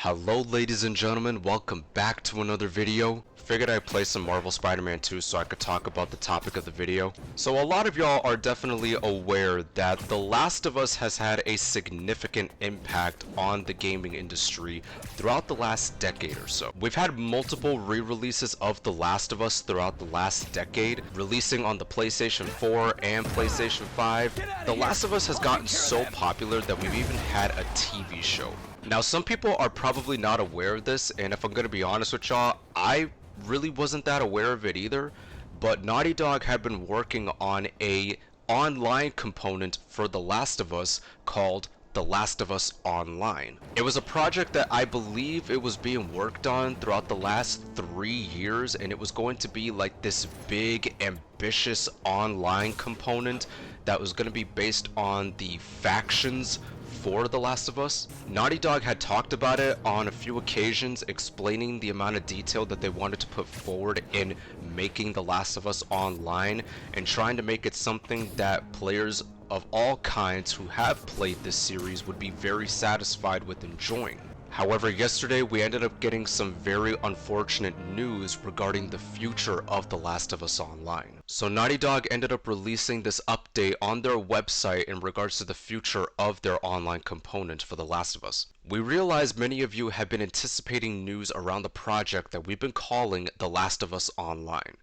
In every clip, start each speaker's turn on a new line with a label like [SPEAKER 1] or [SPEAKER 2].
[SPEAKER 1] Hello ladies and gentlemen, welcome back to another video. Figured I'd play some Marvel Spider-Man 2 so I could talk about the topic of the video. So a lot of y'all are definitely aware that The Last of Us has had a significant impact on the gaming industry throughout the last decade or so. We've had multiple re-releases of The Last of Us throughout the last decade, releasing on the PlayStation 4 and PlayStation 5. The Last of Us has gotten so popular that we've even had a TV show. Now, some people are probably not aware of this, and if I'm gonna be honest with y'all, I really wasn't that aware of it either, but Naughty Dog had been working on a online component for The Last of Us called The Last of Us Online. It was a project that I believe it was being worked on throughout the last 3 years, and it was going to be like this big, ambitious online component that was going to be based on the factions for The Last of Us. Naughty Dog had talked about it on a few occasions, explaining the amount of detail that they wanted to put forward in making The Last of Us Online and trying to make it something that players of all kinds who have played this series would be very satisfied with enjoying. However, yesterday we ended up getting some very unfortunate news regarding the future of The Last of Us Online. So Naughty Dog ended up releasing this update on their website in regards to the future of their online component for The Last of Us. We realize many of you have been anticipating news around the project that we've been calling The Last of Us Online.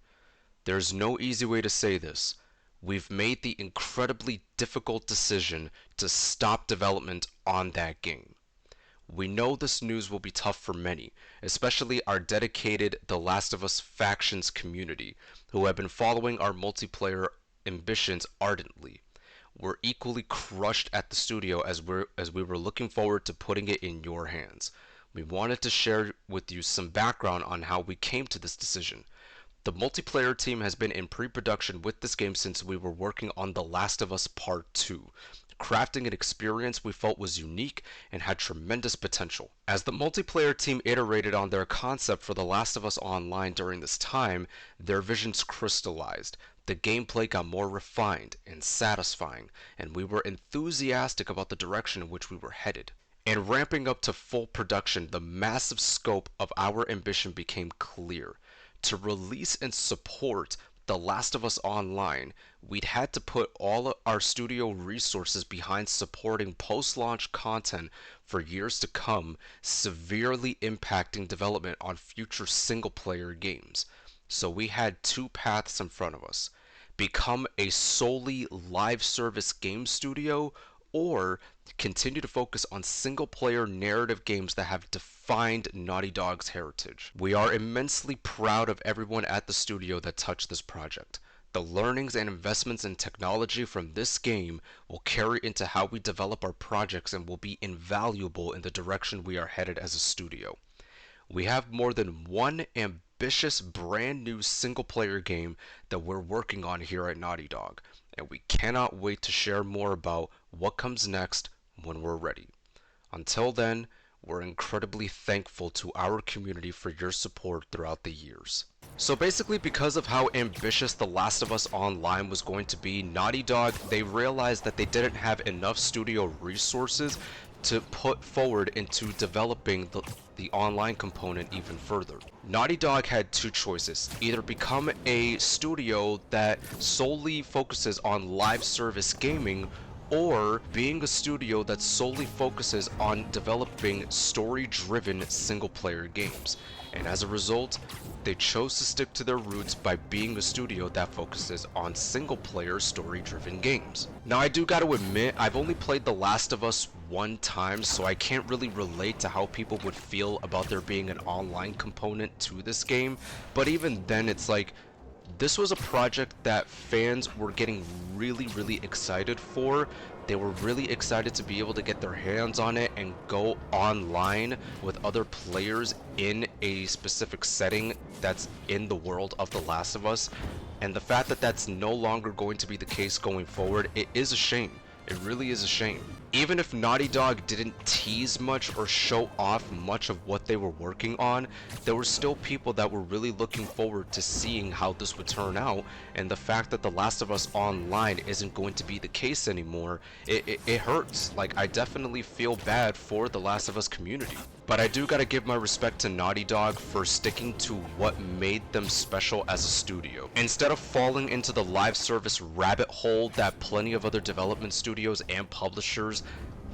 [SPEAKER 1] There's no easy way to say this. We've made the incredibly difficult decision to stop development on that game. We know this news will be tough for many, especially our dedicated The Last of Us factions community, who have been following our multiplayer ambitions ardently. We're equally crushed at the studio as we were looking forward to putting it in your hands. We wanted to share with you some background on how we came to this decision. The multiplayer team has been in pre-production with this game since we were working on The Last of Us Part 2. Crafting an experience we felt was unique and had tremendous potential. As the multiplayer team iterated on their concept for The Last of Us Online during this time, their visions crystallized. The gameplay got more refined and satisfying, and we were enthusiastic about the direction in which we were headed. And ramping up to full production, the massive scope of our ambition became clear. To release and support The Last of Us Online, we'd had to put all of our studio resources behind supporting post-launch content for years to come, severely impacting development on future single-player games. So we had two paths in front of us: become a solely live service game studio, or continue to focus on single-player narrative games that have defined Naughty Dog's heritage. We are immensely proud of everyone at the studio that touched this project. The learnings and investments in technology from this game will carry into how we develop our projects and will be invaluable in the direction we are headed as a studio. We have more than one ambitious brand new single-player game that we're working on here at Naughty Dog, and we cannot wait to share more about what comes next when we're ready. Until then, we're incredibly thankful to our community for your support throughout the years. So basically, because of how ambitious The Last of Us Online was going to be, Naughty Dog, they realized that they didn't have enough studio resources to put forward into developing the online component even further. Naughty Dog had two choices: either become a studio that solely focuses on live service gaming, or being a studio that solely focuses on developing story-driven single-player games. And as a result, they chose to stick to their roots by being a studio that focuses on single-player story-driven games. Now, I do gotta admit, I've only played The Last of Us one time, so I can't really relate to how people would feel about there being an online component to this game, but even then, it's like, this was a project that fans were getting really excited for. They were really excited to be able to get their hands on it and go online with other players in a specific setting that's in the world of The Last of Us. And the fact that that's no longer going to be the case going forward, it is a shame. It really is a shame. Even if Naughty Dog didn't tease much or show off much of what they were working on, there were still people that were really looking forward to seeing how this would turn out, and the fact that The Last of Us Online isn't going to be the case anymore, it hurts. Like, I definitely feel bad for The Last of Us community. But I do gotta give my respect to Naughty Dog for sticking to what made them special as a studio. Instead of falling into the live service rabbit hole that plenty of other development studios and publishers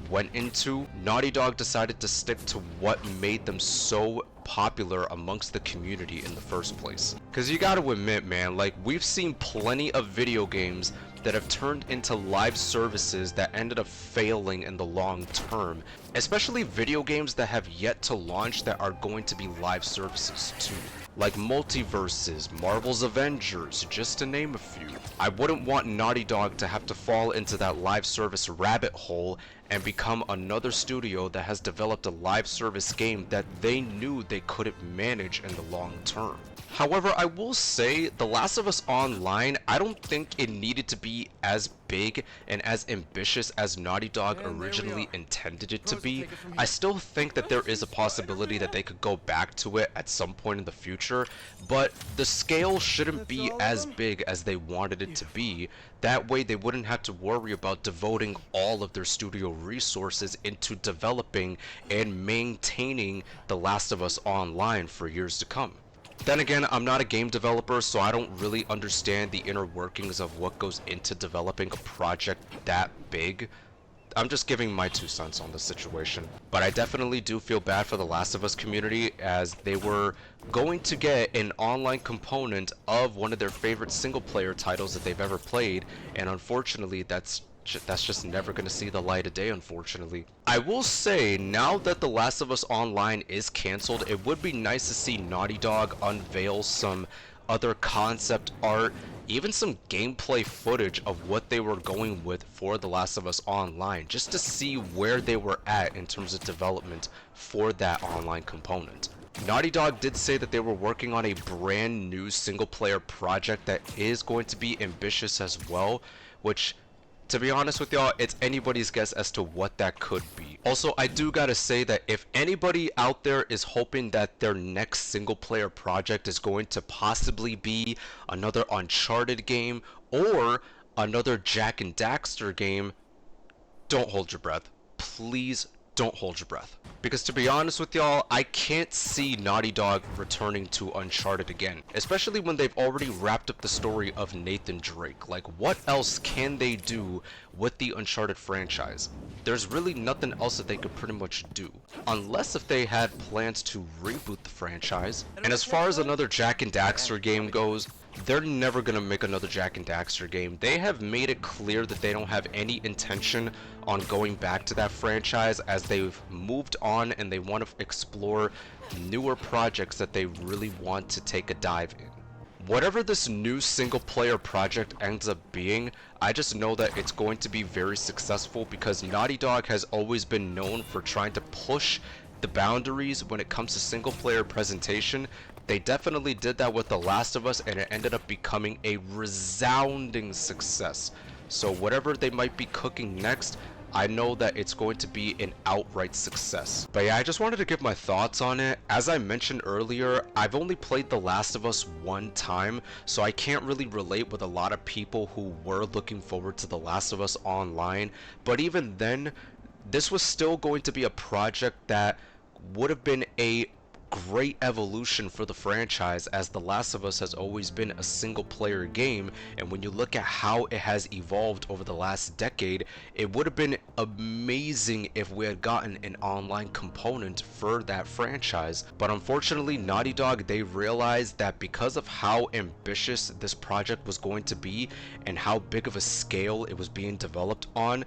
[SPEAKER 1] went into, Naughty Dog decided to stick to what made them so popular amongst the community in the first place. Cause you gotta admit, man, like, we've seen plenty of video games that have turned into live services that ended up failing in the long term, especially video games that have yet to launch that are going to be live services too, like Multiverses, Marvel's Avengers, just to name a few. I wouldn't want Naughty Dog to have to fall into that live service rabbit hole and become another studio that has developed a live service game that they knew they couldn't manage in the long term. However, I will say, The Last of Us Online, I don't think it needed to be as big and as ambitious as Naughty Dog originally intended it to be. I still think that there is a possibility that they could go back to it at some point in the future, but the scale shouldn't be as big as they wanted it to be. That way they wouldn't have to worry about devoting all of their studio resources into developing and maintaining The Last of Us Online for years to come. Then again, I'm not a game developer, so I don't really understand the inner workings of what goes into developing a project that big. I'm just giving my 2 cents on the situation. But I definitely do feel bad for the Last of Us community, as they were going to get an online component of one of their favorite single-player titles that they've ever played, and unfortunately that's just never going to see the light of day, unfortunately. I will say, now that The Last of Us Online is cancelled, it would be nice to see Naughty Dog unveil some other concept art, even some gameplay footage of what they were going with for The Last of Us Online, just to see where they were at in terms of development for that online component. Naughty Dog did say that they were working on a brand new single player project that is going to be ambitious as well, which, to be honest with y'all, it's anybody's guess as to what that could be. Also, I do gotta say that if anybody out there is hoping that their next single player project is going to possibly be another Uncharted game or another Jak and Daxter game, don't hold your breath. Please don't hold your breath. Because to be honest with y'all, I can't see Naughty Dog returning to Uncharted again, especially when they've already wrapped up the story of Nathan Drake. Like, what else can they do with the Uncharted franchise? There's really nothing else that they could pretty much do, unless if they had plans to reboot the franchise. And as far as another Jak and Daxter game goes, they're never gonna make another Jak and Daxter game. They have made it clear that they don't have any intention on going back to that franchise, as they've moved on and they want to explore newer projects that they really want to take a dive in. Whatever this new single player project ends up being, I just know that it's going to be very successful, because Naughty Dog has always been known for trying to push the boundaries when it comes to single player presentation. They definitely did that with The Last of Us, and it ended up becoming a resounding success. So whatever they might be cooking next, I know that it's going to be an outright success. But yeah, I just wanted to give my thoughts on it. As I mentioned earlier, I've only played The Last of Us one time, so I can't really relate with a lot of people who were looking forward to The Last of Us Online. But even then, this was still going to be a project that would have been a great evolution for the franchise, as The Last of Us has always been a single player game, and when you look at how it has evolved over the last decade, it would have been amazing if we had gotten an online component for that franchise. But unfortunately, Naughty Dog, they realized that because of how ambitious this project was going to be and how big of a scale it was being developed on,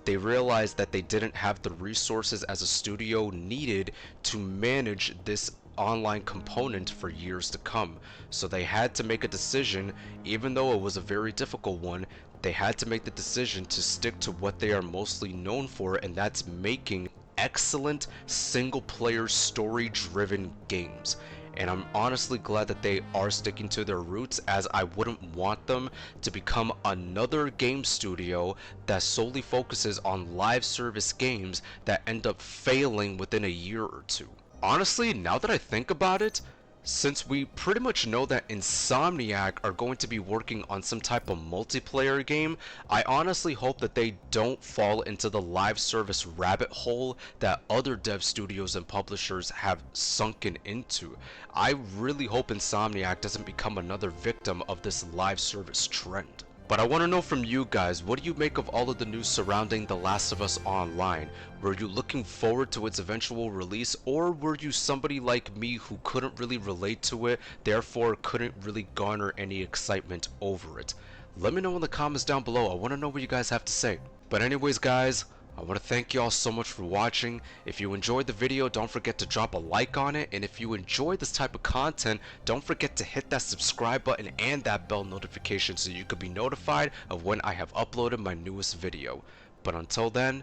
[SPEAKER 1] they realized that they didn't have the resources as a studio needed to manage this online component for years to come. So they had to make a decision, even though it was a very difficult one. They had to make the decision to stick to what they are mostly known for, and that's making excellent single player story driven games. And I'm honestly glad that they are sticking to their roots, as I wouldn't want them to become another game studio that solely focuses on live service games that end up failing within a year or two. Honestly, now that I think about it, Since we pretty much know that Insomniac are going to be working on some type of multiplayer game, I honestly hope that they don't fall into the live service rabbit hole that other dev studios and publishers have sunken into. I really hope Insomniac doesn't become another victim of this live service trend. But I want to know from you guys, what do you make of all of the news surrounding The Last of Us Online? Were you looking forward to its eventual release, or were you somebody like me who couldn't really relate to it, therefore couldn't really garner any excitement over it? Let me know in the comments down below. I want to know what you guys have to say. But anyways guys, I want to thank y'all so much for watching. If you enjoyed the video, don't forget to drop a like on it, and if you enjoy this type of content, don't forget to hit that subscribe button and that bell notification so you could be notified of when I have uploaded my newest video. But until then,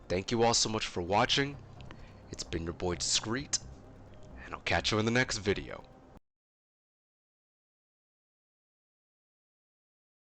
[SPEAKER 1] thank you all so much for watching. It's been your boy Discreet, and I'll catch you in the next video.